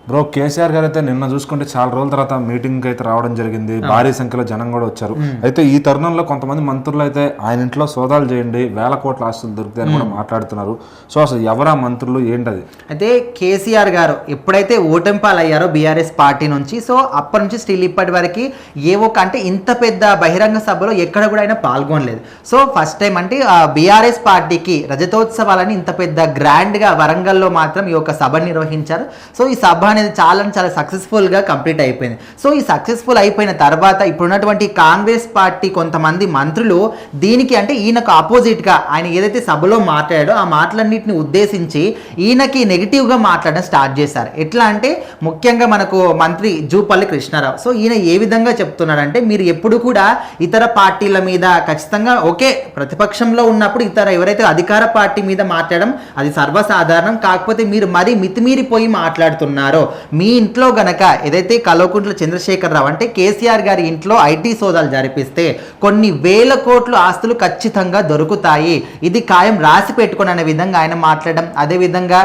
Bro KCR గారు అయితే నిన్న చూసుకుంటే చాలా రోజుల తర్వాత మీటింగ్ అయితే రావడం జరిగింది, భారీ సంఖ్యలో జనం కూడా వచ్చారు. అయితే ఈ తరుణంలో కొంతమంది మంత్రులు అయితే ఆయన ఇంట్లో సోదాలు చేయండి, వేల కోట్ల ఆస్తులు దొరుకుతాయని కూడా మాట్లాడుతున్నారు. సో అసలు ఎవరా మంత్రులు ఏంటది? అయితే కేసీఆర్ గారు ఎప్పుడైతే ఓటమి పాలయ్యారో బీఆర్ఎస్ పార్టీ నుంచి, సో అప్పటి నుంచి స్టిల్ ఇప్పటి వరకు అంటే ఇంత పెద్ద బహిరంగ సభలో ఎక్కడ కూడా ఆయన పాల్గొనలేదు. సో ఫస్ట్ టైం అంటే బీఆర్ఎస్ పార్టీకి రజతోత్సవాలని ఇంత పెద్ద గ్రాండ్గా వరంగల్లో మాత్రం ఈ యొక్క సభ నిర్వహించారు. సో ఈ సభ అనేది చాలా సక్సెస్ఫుల్గా కంప్లీట్ అయిపోయింది. సో ఈ సక్సెస్ఫుల్ అయిపోయిన తర్వాత ఇప్పుడున్నటువంటి కాంగ్రెస్ పార్టీ కొంతమంది మంత్రులు దీనికి అంటే ఈయనకు ఆపోజిట్గా ఆయన ఏదైతే సభలో మాట్లాడాడో ఆ మాటలన్నింటిని ఉద్దేశించి ఈయనకి నెగిటివ్గా మాట్లాడడం స్టార్ట్ చేశారు. ఎట్లా అంటే ముఖ్యంగా మనకు మంత్రి జూపల్లి కృష్ణారావు. సో ఈయన ఏ విధంగా చెప్తున్నాడంటే, మీరు ఎప్పుడు కూడా ఇతర పార్టీల మీద ఖచ్చితంగా ఓకే, ప్రతిపక్షంలో ఉన్నప్పుడు ఇతర ఎవరైతే అధికార పార్టీ మీద మాట్లాడడం అది సర్వసాధారణం. కాకపోతే మీరు మరీ మితిమీరిపోయి మాట్లాడుతున్నారో, మీ ఇంట్లో గనక ఏదైతే కల్వకుంట్ల చంద్రశేఖరరావు అంటే కేసీఆర్ గారి ఇంట్లో ఐటీ సోదాలు జరిపిస్తే కొన్ని వేల కోట్ల ఆస్తులు ఖచ్చితంగా దొరుకుతాయి, ఇది ఖాయం రాసి పెట్టుకుని అనే విధంగా ఆయన మాట్లాడడం. అదేవిధంగా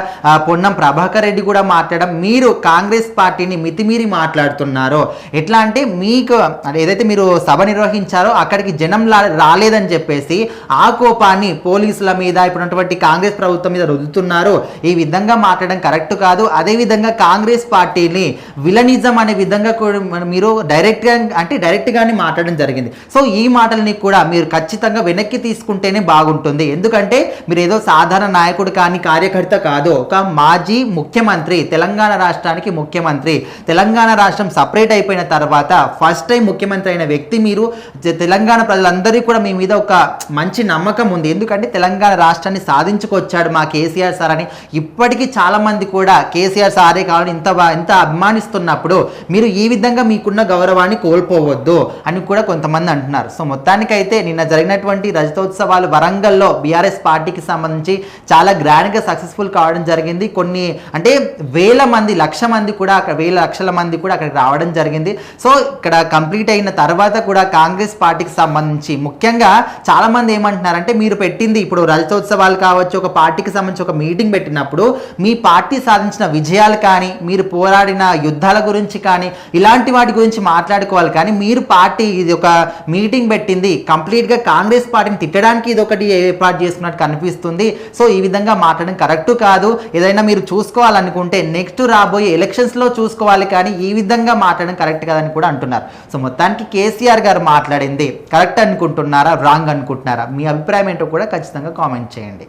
పొన్నం ప్రభాకర్ రెడ్డి కూడా మాట్లాడడం, మీరు కాంగ్రెస్ పార్టీని మితిమీరి మాట్లాడుతున్నారో, ఎట్లా అంటే మీకు ఏదైతే మీరు సభ నిర్వహించారో అక్కడికి జనం రాలేదని చెప్పేసి ఆ కోపాన్ని పోలీసుల మీద ఇప్పుడున్నటువంటి కాంగ్రెస్ ప్రభుత్వం మీద రుద్దుతున్నారు. ఈ విధంగా మాట్లాడడం కరెక్ట్ కాదు. అదేవిధంగా కాంగ్రెస్ పార్టీని విలనిజం అనే విధంగా కూడా మీరు డైరెక్ట్గానే మాట్లాడడం జరిగింది. సో ఈ మాటలని కూడా మీరు ఖచ్చితంగా వెనక్కి తీసుకుంటేనే బాగుంటుంది. ఎందుకంటే మీరు ఏదో సాధారణ నాయకుడు కానీ కార్యకర్త కాదు, ఒక మాజీ ముఖ్యమంత్రి, తెలంగాణ రాష్ట్రానికి ముఖ్యమంత్రి. తెలంగాణ రాష్ట్రం సపరేట్ అయిపోయిన తర్వాత ఫస్ట్ టైం ముఖ్యమంత్రి అయిన వ్యక్తి మీరు. తెలంగాణ ప్రజలందరికీ కూడా మీ మీద ఒక మంచి నమ్మకం ఉంది, ఎందుకంటే తెలంగాణ రాష్ట్రాన్ని సాధించుకొచ్చాడు మా కేసీఆర్ సార్ అని ఇప్పటికీ చాలా మంది కూడా కేసీఆర్ సారే కావాలని ఇంత అభిమానిస్తున్నప్పుడు మీరు ఈ విధంగా మీకున్న గౌరవాన్ని కోల్పోవద్దు అని కూడా కొంతమంది అంటున్నారు. సో మొత్తానికైతే నిన్న జరిగినటువంటి రజతోత్సవాలు వరంగల్లో బీఆర్ఎస్ పార్టీకి సంబంధించి చాలా గ్రాండ్గా సక్సెస్ఫుల్ కావడం జరిగింది. కొన్ని అంటే వేల లక్షల మంది కూడా అక్కడికి రావడం జరిగింది. సో ఇక్కడ కంప్లీట్ అయిన తర్వాత కూడా కాంగ్రెస్ పార్టీకి సంబంధించి ముఖ్యంగా చాలా మంది ఏమంటున్నారంటే, మీరు పెట్టింది ఇప్పుడు రజతోత్సవాలు కావచ్చు, ఒక పార్టీకి సంబంధించి ఒక మీటింగ్ పెట్టినప్పుడు మీ పార్టీ సాధించిన విజయాలు కానీ, మీరు పోరాడిన యుద్ధాల గురించి కానీ, ఇలాంటి వాటి గురించి మాట్లాడుకోవాలి. కానీ మీరు పార్టీ ఇది ఒక మీటింగ్ పెట్టింది కంప్లీట్గా కాంగ్రెస్ పార్టీని తిట్టడానికి ఇది ఒకటి ఏర్పాటు చేసుకున్నట్టు కనిపిస్తుంది. సో ఈ విధంగా మాట్లాడడం కరెక్ట్ కాదు. ఏదైనా మీరు చూసుకోవాలనుకుంటే నెక్స్ట్ రాబోయే ఎలక్షన్స్లో చూసుకోవాలి, కానీ ఈ విధంగా మాట్లాడడం కరెక్ట్ కాదని కూడా అంటున్నారు. సో మొత్తానికి కేసీఆర్ గారు మాట్లాడింది కరెక్ట్ అనుకుంటున్నారా, రాంగ్ అనుకుంటున్నారా? మీ అభిప్రాయం ఏంటో కూడా ఖచ్చితంగా కామెంట్ చేయండి.